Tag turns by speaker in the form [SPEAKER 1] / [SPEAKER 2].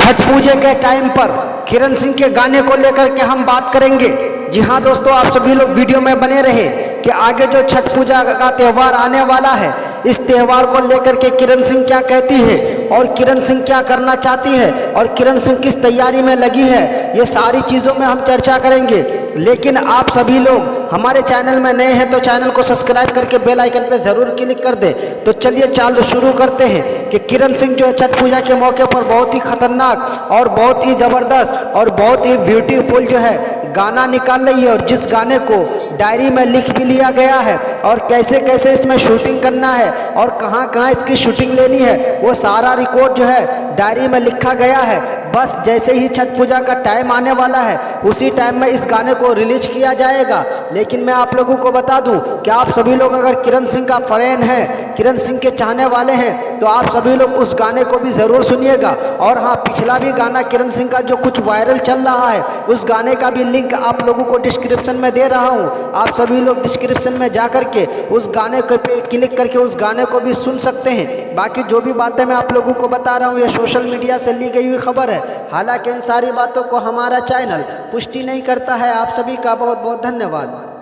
[SPEAKER 1] छठ पूजा के टाइम पर किरण सिंह के गाने को लेकर के हम बात करेंगे। जी हाँ दोस्तों, आप सभी लोग वीडियो में बने रहे कि आगे जो छठ पूजा का त्यौहार आने वाला है, इस त्यौहार को लेकर के किरण सिंह क्या कहती है और किरण सिंह क्या करना चाहती है और किरण सिंह किस तैयारी में लगी है, ये सारी चीज़ों में हम चर्चा करेंगे। लेकिन आप सभी लोग हमारे चैनल में नए हैं तो चैनल को सब्सक्राइब करके बेल आइकन पे ज़रूर क्लिक कर दे। तो चलिए चालू शुरू करते हैं कि किरण सिंह जो है छठ पूजा के मौके पर बहुत ही खतरनाक और बहुत ही ज़बरदस्त और बहुत ही ब्यूटीफुल जो है गाना निकाल रही है, और जिस गाने को डायरी में लिख भी लिया गया है और कैसे कैसे इसमें शूटिंग करना है और कहाँ कहाँ इसकी शूटिंग लेनी है, वो सारा रिकॉर्ड जो है डायरी में लिखा गया है। बस जैसे ही छठ पूजा का टाइम आने वाला है उसी टाइम में इस गाने को रिलीज किया जाएगा। लेकिन मैं आप लोगों को बता दूं कि आप सभी लोग अगर किरण सिंह का फैन है, किरण सिंह के चाहने वाले हैं, तो आप सभी लोग उस गाने को भी ज़रूर सुनिएगा। और हाँ, पिछला भी गाना किरण सिंह का जो कुछ वायरल चल रहा है, उस गाने का भी लिंक आप लोगों को डिस्क्रिप्शन में दे रहा हूँ। आप सभी लोग डिस्क्रिप्शन में जा करके उस गाने पे क्लिक करके उस गाने को भी सुन सकते हैं। बाकी जो भी बातें मैं आप लोगों को बता रहा हूँ ये सोशल मीडिया से ली गई हुई खबर है। हालांकि इन सारी बातों को हमारा चैनल पुष्टि नहीं करता है। आप सभी का बहुत बहुत धन्यवाद।